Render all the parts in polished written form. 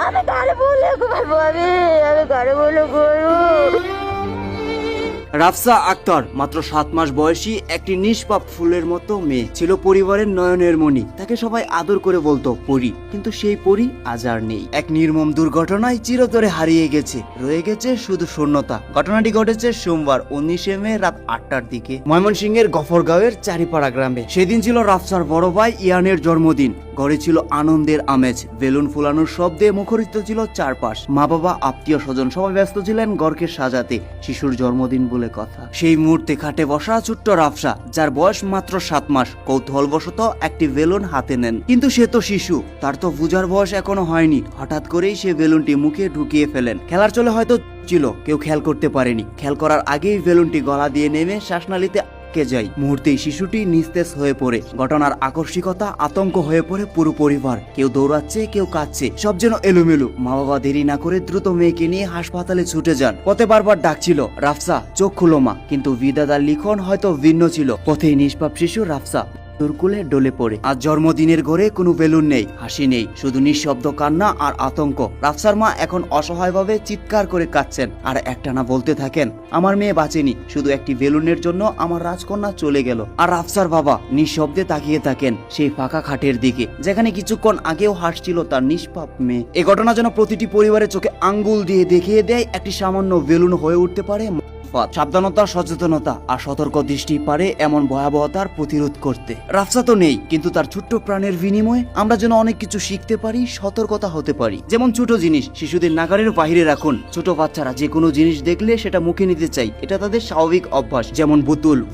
আমি কারে বলে করবো, আমি কারে বলে করবো। রাফসা আক্তার মাত্র 7 মাস বয়সী একটি নিষ্পাপ ফুলের মতো মেয়ে ছিল, পরিবারের নয়নের মণি। তাকে সবাই আদর করে বলতো পরী, কিন্তু সেই পরী আজ আর নেই। এক নির্মম দুর্ঘটনায় চিরতরে হারিয়ে গেছে, রয়ে গেছে শুধু শূন্যতা। ঘটনাটি ঘটেছে সোমবার 19 মে রাত 8টার দিকে ময়মনসিংহের গফরগাঁওয়ের চারিপাড়া গ্রামে। সেদিন ছিল রাফসার বড় ভাই ইয়ানের জন্মদিন। ঘরে ছিল আনন্দের আমেজ, বেলুন ফুলানোর শব্দে মুখরিত ছিল চারপাশ। মা বাবা, আত্মীয় স্বজন সবাই ব্যস্ত ছিলেন ঘরকে সাজাতে। শিশুর জন্মদিন বলে কথা। সেই মুহূর্তে খাটে বসা ছোট্ট রাফসা, যার বয়স মাত্র 7 মাস, কৌতূহলবশত একটি বেলুন হাতে নেন। কিন্তু সে তো শিশু, তার তো বুঝার বয়স এখনো হয়নি। হঠাৎ করেই সে বেলুনটি মুখে ঢুকিয়ে ফেলেন। খেলার চলে হয়তো ছিল, কেউ খেয়াল করতে পারেনি। খেয়াল করার আগেই বেলুনটি গলা দিয়ে নেমে শ্বাসনালীতে যায়। মুহূর্তেই শিশুটি নিস্তেজ হয়ে পড়ে। ঘটনার আকস্মিকতা আতঙ্ক হয়ে পড়ে পুরো পরিবার। কেউ দৌড়াচ্ছে, কেউ কাঁদছে, সব যেন এলোমেলো। মা বাবা দেরি না করে দ্রুত মেয়েকে নিয়ে হাসপাতালে ছুটে যান। পথে বারবার ডাকছিল, রাফসা চোখ খুলো মা, কিন্তু বিধাতার লিখন হয়তো ভিন্ন ছিল। পথেই নিষ্পাপ শিশু রাফসা দুর্কুলে ডলে পড়ে। আজ জন্মদিনের ঘরে কোনো বেলুন নেই, হাসি নেই, শুধু নিঃশব্দ কান্না আর আতঙ্ক। রাফসার মা এখন অসহায়ভাবে চিৎকার করে কাঁদছেন আর একটানা বলতে থাকেন, আমার মেয়ে বাঁচেনি, শুধু একটি বেলুনের জন্য আমার রাজকন্যা চলে গেল। আর রাফসার বাবা নিঃশব্দে তাকিয়ে থাকেন সেই ফাঁকা খাটের দিকে, যেখানে কিছুক্ষণ আগেও হাসছিল তার নিষ্পাপ মেয়ে। এ ঘটনা যেন প্রতিটি পরিবারের চোখে আঙ্গুল দিয়ে দেখিয়ে দেয়, একটি সামান্য বেলুন হয়ে উঠতে পারে সাবধানতা, সচেতনতা আর সতর্ক দৃষ্টি পারে এমন ভয়াবহতার প্রতিরোধ করতে। রাফসা তো নেই, কিন্তু তার ছোট্ট প্রাণের বিনিময়ে আমরা যেন অনেক কিছু শিখতে পারি, সতর্কতা হতে পারি। যেমন ছোট জিনিস শিশুদের নাগালের বাহিরে রাখুন। ছোট বাচ্চারা যে কোনো জিনিস দেখলে সেটা মুখে নিতে চাই, এটা তাদের স্বাভাবিক অভ্যাস। যেমন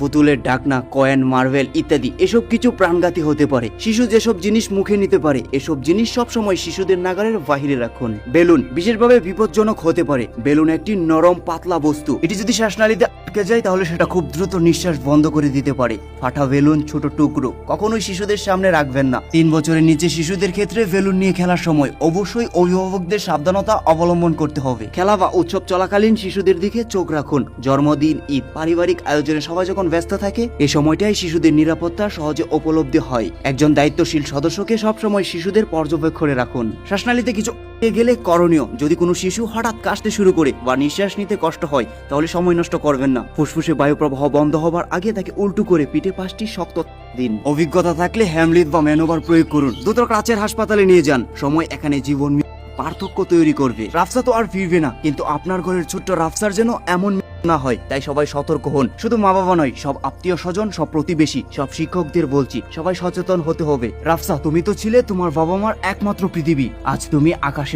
বোতলের ঢাকনা, কয়েন, মার্বেল ইত্যাদি, এসব কিছু প্রাণঘাতী হতে পারে। শিশু যেসব জিনিস মুখে নিতে পারে, এসব জিনিস সবসময় শিশুদের নাগালের বাহিরে রাখুন। বেলুন বিশেষভাবে বিপজ্জনক হতে পারে। বেলুন একটি নরম পাতলা বস্তু, এটি যদি শ্বাসনালীতে আটকে যায় তাহলে সেটা খুব দ্রুত নিঃশ্বাস বন্ধ করে দিতে পারে। ফাটা বেলুন, ছোট টুকরো কখনোই শিশুদের সামনে রাখবেন না। 3 বছরের নিচে শিশুদের ক্ষেত্রে বেলুন নিয়ে খেলার সময় অবশ্যই অভিভাবকদের সাবধানতা অবলম্বন করতে হবে। খেলা বা উৎসব চলাকালীন শিশুদের দিকে চোখ রাখুন। জন্মদিন, ঈদ, পারিবারিক আয়োজনে সবাই যখন ব্যস্ত থাকে, এই সময়টাই শিশুদের নিরাপত্তা সহজে উপলব্ধি হয়। একজন দায়িত্বশীল সদস্যকে সবসময় শিশুদের পর্যবেক্ষণে রাখুন। শ্বাসনালীতে কিছু গেলে করণীয়, যদি কোনো শিশু হঠাৎ কাশতে শুরু করে বা নিঃশ্বাস নিতে কষ্ট হয়, তাহলে সময় নষ্ট করবেন না। ফুসফুসে বায়ু প্রবাহ বন্ধ হবার আগে তাকে উল্টো করে পিঠে 5টি শক্ত দিন। অভিজ্ঞতা থাকলে হ্যামলিট বা ম্যানোভার প্রয়োগ করুন। দ্রুত কাছের হাসপাতালে নিয়ে যান। সময় এখানে জীবন পার্থক্য তৈরি করবে। রাফসা তো আর ফিরবে না, কিন্তু আপনার ঘরের ছোট্ট রাফসার যেন এমন না হয়, তাই সবাই সতর্ক হন। শুধু মা বাবা নয়, সব আত্মীয় স্বজন, সব প্রতিবেশী, সব শিক্ষকদের বলছি, সবাই সচেতন হতে হবে। রাফসা, তুমি তো ছিলে তোমার বাবা মার একমাত্র পৃথিবী, আজ তুমি আকাশে